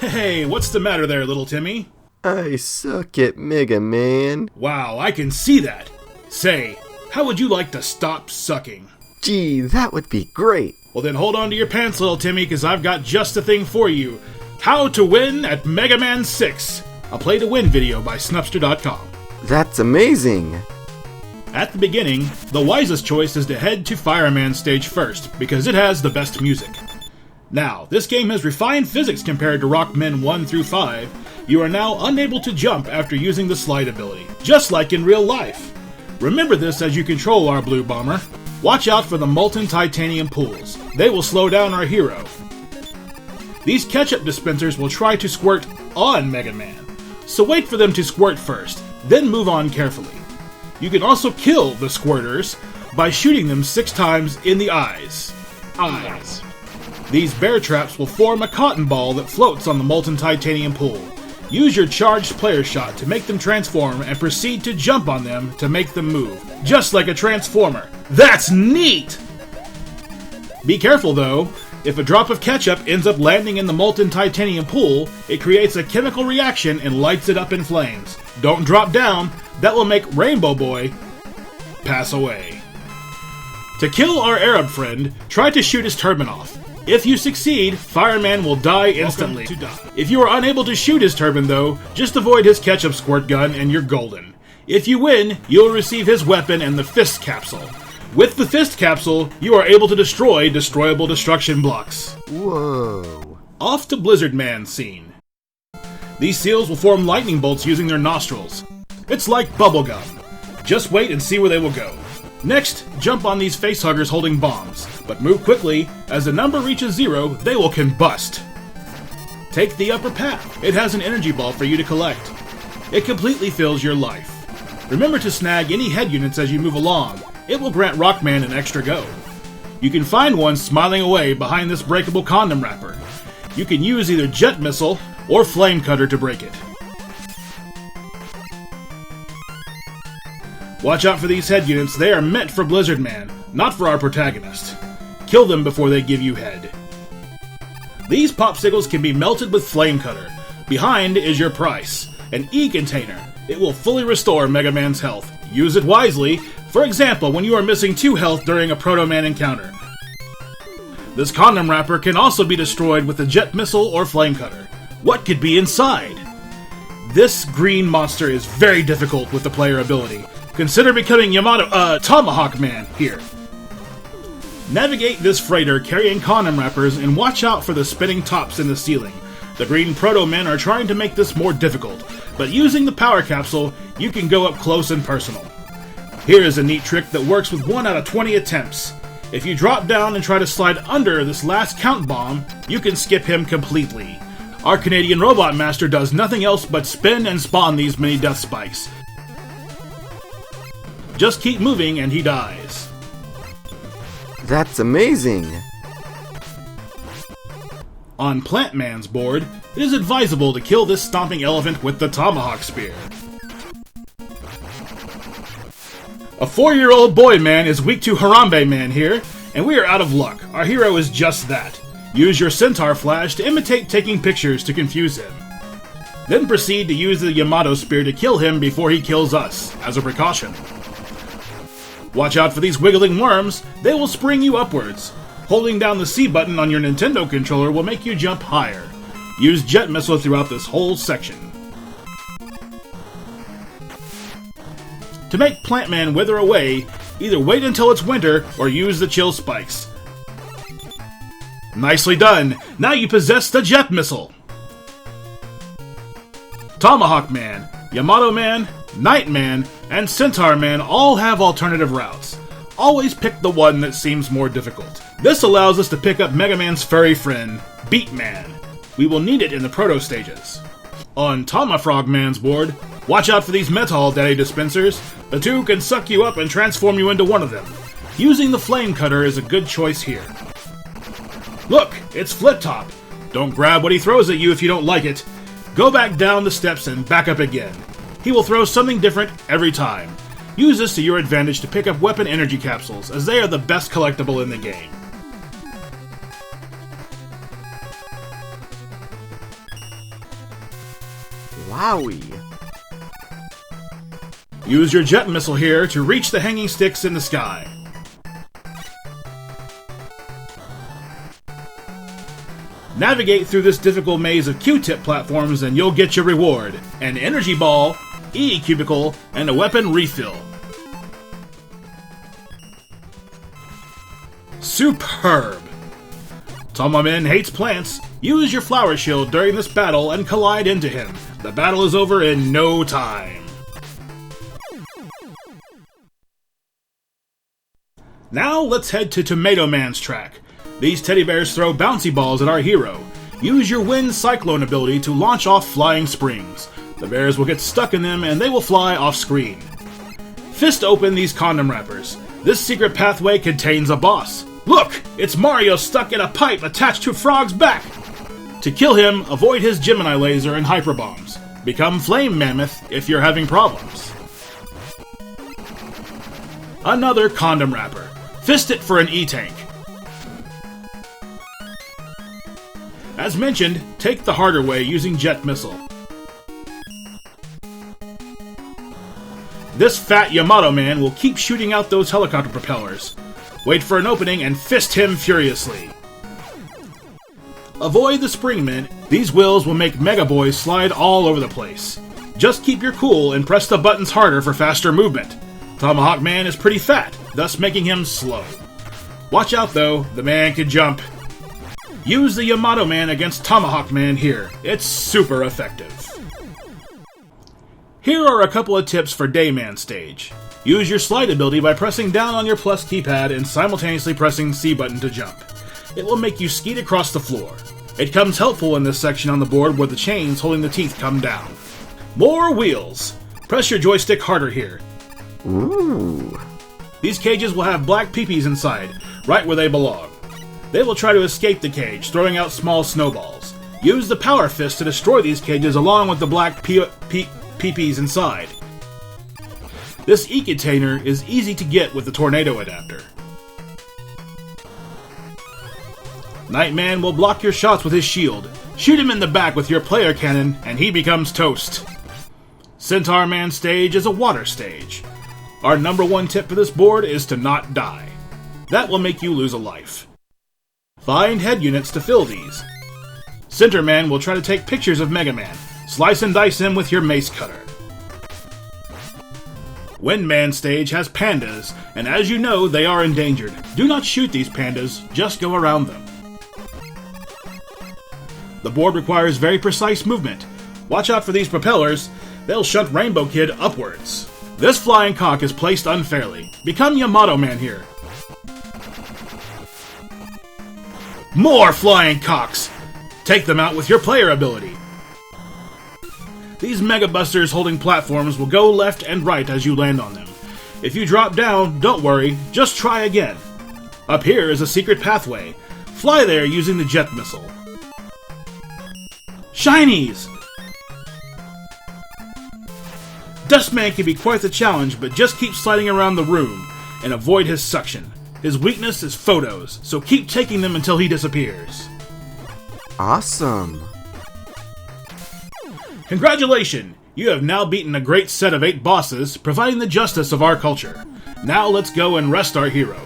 Hey, what's the matter there, little Timmy? I suck at Mega Man. Wow, I can see that. Say, how would you like to stop sucking? Gee, that would be great. Well then hold on to your pants, little Timmy, because I've got just the thing for you. How to Win at Mega Man 6, a Play-To-Win video by Snupster.com. That's amazing. At the beginning, the wisest choice is to head to Fireman Stage first, because it has the best music. Now, this game has refined physics compared to Rockman 1 through 5. You are now unable to jump after using the slide ability, just like in real life. Remember this as you control our blue bomber. Watch out for the molten titanium pools. They will slow down our hero. These ketchup dispensers will try to squirt on Mega Man, so wait for them to squirt first, then move on carefully. You can also kill the squirters by shooting them 6 times in the eyes. These bear traps will form a cotton ball that floats on the molten titanium pool. Use your charged player shot to make them transform and proceed to jump on them to make them move, just like a transformer. That's neat! Be careful though. If a drop of ketchup ends up landing in the molten titanium pool, it creates a chemical reaction and lights it up in flames. Don't drop down, that will make Rainbow Boy pass away. To kill our Arab friend, try to shoot his turban off. If you succeed, Fireman will die instantly. If you are unable to shoot his turban though, just avoid his ketchup squirt gun and you're golden. If you win, you'll receive his weapon and the fist capsule. With the fist capsule, you are able to destroy destroyable destruction blocks. Whoa. Off to Blizzard Man scene. These seals will form lightning bolts using their nostrils. It's like bubblegum. Just wait and see where they will go. Next, jump on these facehuggers holding bombs, but move quickly. As the number reaches 0, they will combust. Take the upper path. It has an energy ball for you to collect. It completely fills your life. Remember to snag any head units as you move along. It will grant Rockman an extra go. You can find one smiling away behind this breakable condom wrapper. You can use either jet missile or flame cutter to break it. Watch out for these head units, they are meant for Blizzard Man, not for our protagonist. Kill them before they give you head. These popsicles can be melted with flame cutter. Behind is your price, an E-container. It will fully restore Mega Man's health. Use it wisely, for example when you are missing 2 health during a Proto Man encounter. This condom wrapper can also be destroyed with a jet missile or flame cutter. What could be inside? This green monster is very difficult with the player ability. Consider becoming Tomahawk Man here. Navigate this freighter carrying condom wrappers and watch out for the spinning tops in the ceiling. The green proto-men are trying to make this more difficult, but using the power capsule, you can go up close and personal. Here is a neat trick that works with 1 out of 20 attempts. If you drop down and try to slide under this last count bomb, you can skip him completely. Our Canadian Robot Master does nothing else but spin and spawn these mini death spikes. Just keep moving and he dies. That's amazing. On Plant Man's board, it is advisable to kill this stomping elephant with the Tomahawk Spear. A 4-year-old boy man is weak to Harambe Man here, and we are out of luck. Our hero is just that. Use your Centaur flash to imitate taking pictures to confuse him. Then proceed to use the Yamato Spear to kill him before he kills us, as a precaution. Watch out for these wiggling worms, they will spring you upwards. Holding down the C button on your Nintendo controller will make you jump higher. Use jet missile throughout this whole section. To make Plant Man wither away, either wait until it's winter or use the chill spikes. Nicely done! Now you possess the jet missile! Tomahawk Man, Yamato Man, Night Man, and Centaur Man all have alternative routes. Always pick the one that seems more difficult. This allows us to pick up Mega Man's furry friend, Beat Man. We will need it in the proto stages. On Tomahawk Man's board, watch out for these Metal Daddy dispensers. The 2 can suck you up and transform you into one of them. Using the flame cutter is a good choice here. Look, it's Flip Top. Don't grab what he throws at you if you don't like it. Go back down the steps and back up again. He will throw something different every time. Use this to your advantage to pick up weapon energy capsules, as they are the best collectible in the game. Wowie. Use your jet missile here to reach the hanging sticks in the sky. Navigate through this difficult maze of Q-tip platforms and you'll get your reward: an energy ball, E-cubicle, and a weapon refill. Superb! Tomahawk Man hates plants. Use your flower shield during this battle and collide into him. The battle is over in no time. Now let's head to Tomato Man's track. These teddy bears throw bouncy balls at our hero. Use your Wind Cyclone ability to launch off flying springs. The bears will get stuck in them and they will fly off screen. Fist open these condom wrappers. This secret pathway contains a boss. Look! It's Mario stuck in a pipe attached to a frog's back! To kill him, avoid his Gemini laser and hyper bombs. Become Flame Mammoth if you're having problems. Another condom wrapper. Fist it for an E-tank. As mentioned, take the harder way using Jet Missile. This fat Yamato man will keep shooting out those helicopter propellers. Wait for an opening and fist him furiously. Avoid the springmen. These wheels will make Mega Boys slide all over the place. Just keep your cool and press the buttons harder for faster movement. Tomahawk Man is pretty fat, thus making him slow. Watch out though, the man can jump. Use the Yamato Man against Tomahawk Man here. It's super effective. Here are a couple of tips for Dayman stage. Use your slide ability by pressing down on your plus keypad and simultaneously pressing C button to jump. It will make you skeet across the floor. It comes helpful in this section on the board where the chains holding the teeth come down. More wheels! Press your joystick harder here. Ooh. These cages will have black peepees inside, right where they belong. They will try to escape the cage, throwing out small snowballs. Use the power fist to destroy these cages along with the black peepees inside. This E-container is easy to get with the tornado adapter. Nightman will block your shots with his shield. Shoot him in the back with your player cannon and he becomes toast. Centaur Man stage is a water stage. Our #1 tip for this board is to not die. That will make you lose a life. Find head units to fill these. Centaur Man will try to take pictures of Mega Man. Slice and dice him with your mace cutter. Windman stage has pandas, and as you know, they are endangered. Do not shoot these pandas, just go around them. The board requires very precise movement. Watch out for these propellers. They'll shunt Rainbow Kid upwards. This flying cock is placed unfairly. Become Yamato Man here. More flying cocks! Take them out with your player ability. These Mega Busters holding platforms will go left and right as you land on them. If you drop down, don't worry, just try again. Up here is a secret pathway. Fly there using the jet missile. Shinies! Dustman can be quite the challenge, but just keep sliding around the room and avoid his suction. His weakness is photos, so keep taking them until he disappears. Awesome! Congratulations! You have now beaten a great set of 8 bosses, providing the justice of our culture. Now let's go and rest our hero.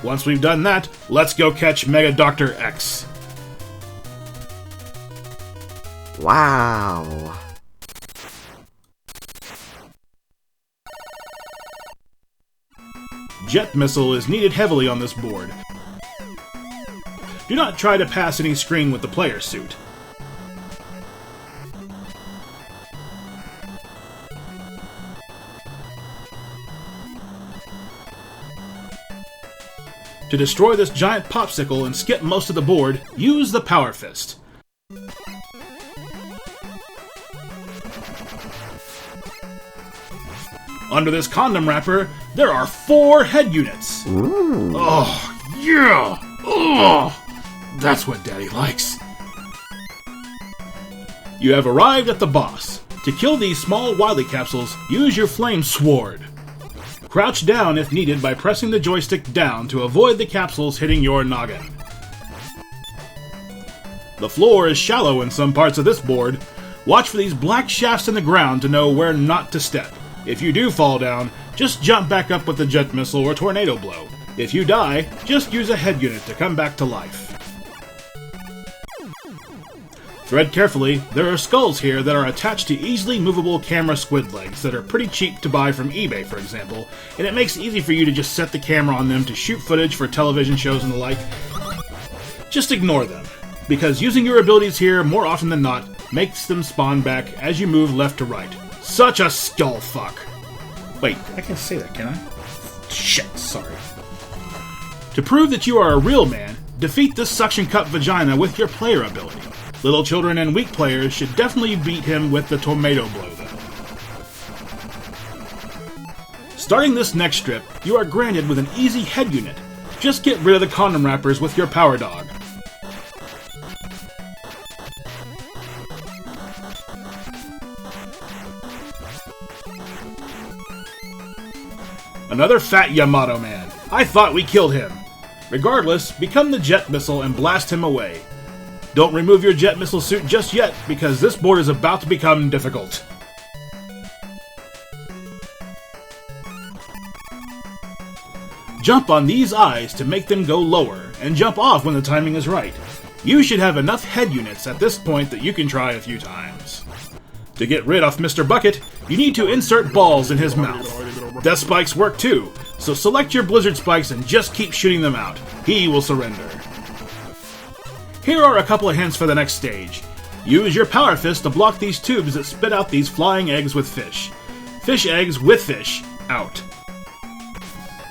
Once we've done that, let's go catch Mega Dr. X. Wow! Jet Missile is needed heavily on this board. Do not try to pass any screen with the player suit. To destroy this giant popsicle and skip most of the board, use the Power Fist. Under this condom wrapper, there are 4 head units. Ooh. Oh, yeah! Oh, that's what Daddy likes. You have arrived at the boss. To kill these small Wily capsules, use your Flame Sword. Crouch down if needed by pressing the joystick down to avoid the capsules hitting your noggin. The floor is shallow in some parts of this board. Watch for these black shafts in the ground to know where not to step. If you do fall down, just jump back up with a jet missile or tornado blow. If you die, just use a head unit to come back to life. Tread carefully, there are skulls here that are attached to easily movable camera squid legs that are pretty cheap to buy from eBay, for example, and it makes it easy for you to just set the camera on them to shoot footage for television shows and the like. Just ignore them, because using your abilities here more often than not makes them spawn back as you move left to right. Such a skull fuck! Wait, I can't say that, can I? Shit, sorry. To prove that you are a real man, defeat this suction cup vagina with your player ability. Little children and weak players should definitely beat him with the tornado blow, though. Starting this next strip, you are granted with an easy head unit. Just get rid of the condom wrappers with your power dog. Another fat Yamato man. I thought we killed him. Regardless, become the jet missile and blast him away. Don't remove your jet missile suit just yet, because this board is about to become difficult. Jump on these eyes to make them go lower, and jump off when the timing is right. You should have enough head units at this point that you can try a few times. To get rid of Mr. Bucket, you need to insert balls in his mouth. Death spikes work too, so select your blizzard spikes and just keep shooting them out. He will surrender. Here are a couple of hints for the next stage. Use your power fist to block these tubes that spit out these flying eggs with fish. Fish eggs with fish, out.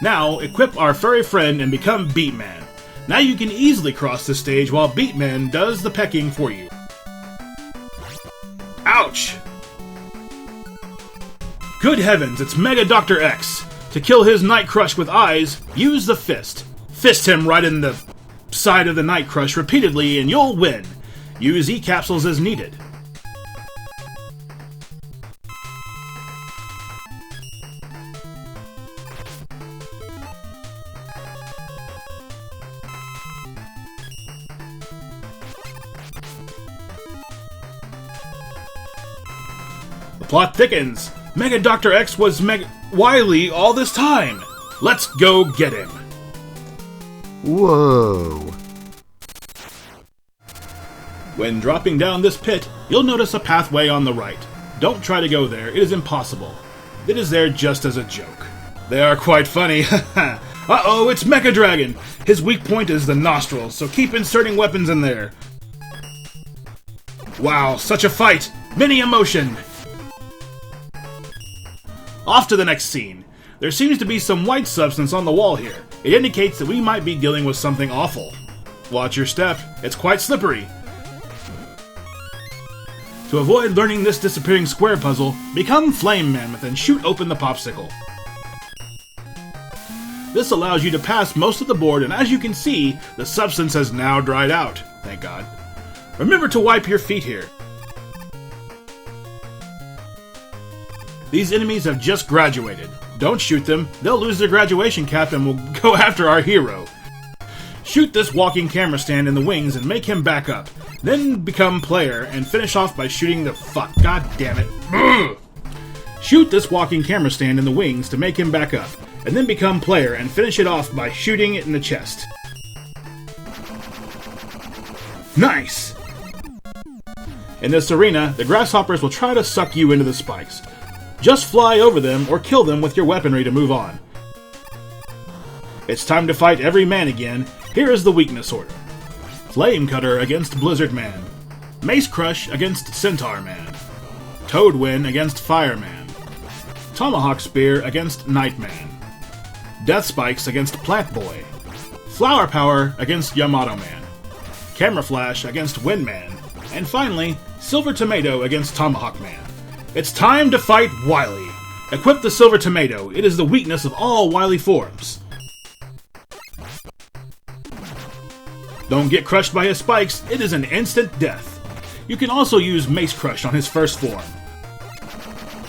Now, equip our furry friend and become Beatman. Now you can easily cross this stage while Beatman does the pecking for you. Ouch! Good heavens, it's Mega Dr. X. To kill his Night Crush with eyes, use the fist. Fist him right in the side of the Night Crush repeatedly and you'll win. Use E-capsules as needed. The plot thickens. Mega Dr. X was Wily all this time. Let's go get him. Whoa. When dropping down this pit, you'll notice a pathway on the right. Don't try to go there, it is impossible. It is there just as a joke. They are quite funny. Uh-oh, it's Mecha Dragon! His weak point is the nostrils, so keep inserting weapons in there. Wow, such a fight! Many emotion! Off to the next scene. There seems to be some white substance on the wall here. It indicates that we might be dealing with something awful. Watch your step, it's quite slippery. To avoid learning this disappearing square puzzle, become Flame Mammoth and shoot open the popsicle. This allows you to pass most of the board, and as you can see, the substance has now dried out, thank God. Remember to wipe your feet here. These enemies have just graduated. Don't shoot them, they'll lose their graduation cap and will go after our hero. Shoot this walking camera stand in the wings and make him back up. Then become player and finish off by shooting the god damn it. Ugh! Shoot this walking camera stand in the wings to make him back up, and then become player and finish it off by shooting it in the chest. Nice! In this arena, the grasshoppers will try to suck you into the spikes. Just fly over them or kill them with your weaponry to move on. It's time to fight every man again. Here is the weakness order. Flame Cutter against Blizzard Man. Mace Crush against Centaur Man. Toadwind against Fireman. Tomahawk Spear against Nightman. Death Spikes against Plant Boy. Flower Power against Yamato Man. Camera Flash against Windman. And finally, Silver Tomato against Tomahawk Man. It's time to fight Wily. Equip the Silver Tomato. It is the weakness of all Wily forms. Don't get crushed by his spikes, it is an instant death. You can also use Mace Crush on his first form.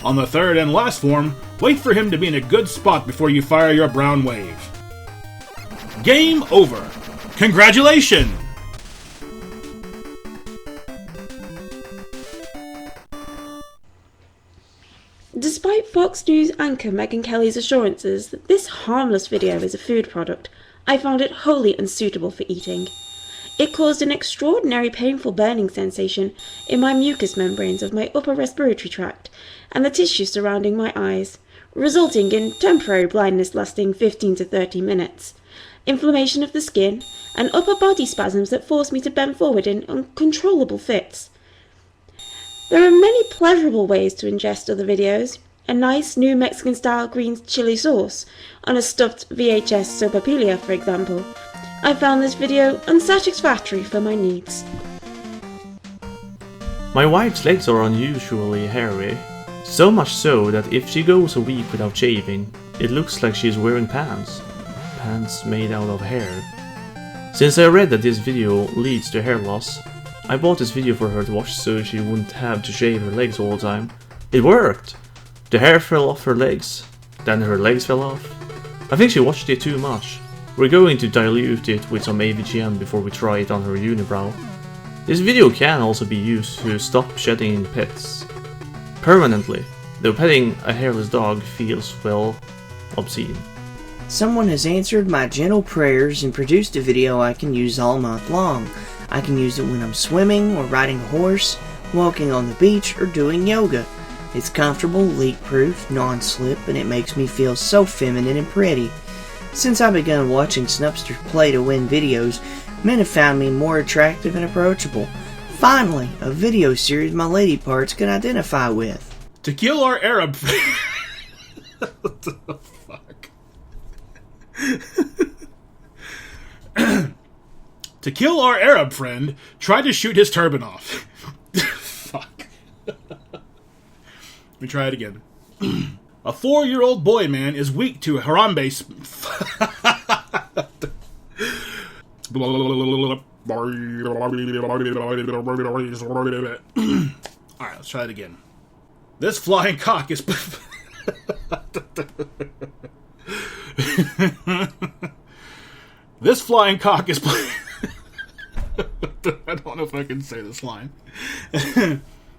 On the third and last form, wait for him to be in a good spot before you fire your brown wave. Game over! Congratulations! Despite Fox News anchor Megyn Kelly's assurances that this harmless video is a food product, I found it wholly unsuitable for eating. It caused an extraordinary painful burning sensation in my mucous membranes of my upper respiratory tract and the tissue surrounding my eyes, resulting in temporary blindness lasting 15 to 30 minutes, inflammation of the skin, and upper body spasms that forced me to bend forward in uncontrollable fits. There are many pleasurable ways to ingest other videos. A nice new Mexican-style green chili sauce on a stuffed VHS sopapilla, for example. I found this video unsatisfactory for my needs. My wife's legs are unusually hairy, so much so that if she goes a week without shaving, it looks like she's wearing pants. Pants made out of hair. Since I read that this video leads to hair loss, I bought this video for her to watch so she wouldn't have to shave her legs all the time. It worked! The hair fell off her legs, then her legs fell off. I think she watched it too much. We're going to dilute it with some AVGM before we try it on her unibrow. This video can also be used to stop shedding pets permanently, though petting a hairless dog feels, well, obscene. Someone has answered my gentle prayers and produced a video I can use all month long. I can use it when I'm swimming or riding a horse, walking on the beach, or doing yoga. It's comfortable, leak-proof, non-slip, and it makes me feel so feminine and pretty. Since I began watching Snupster's Play-To-Win videos, men have found me more attractive and approachable. Finally, a video series my lady parts can identify with. To kill our Arab... What the fuck? To kill our Arab friend, try to shoot his turban off. Fuck. Let me try it again. A 4-year-old boy man is weak to Harambe. Alright, let's try it again. This flying cock is... This flying cock is... I don't know if I can say this line.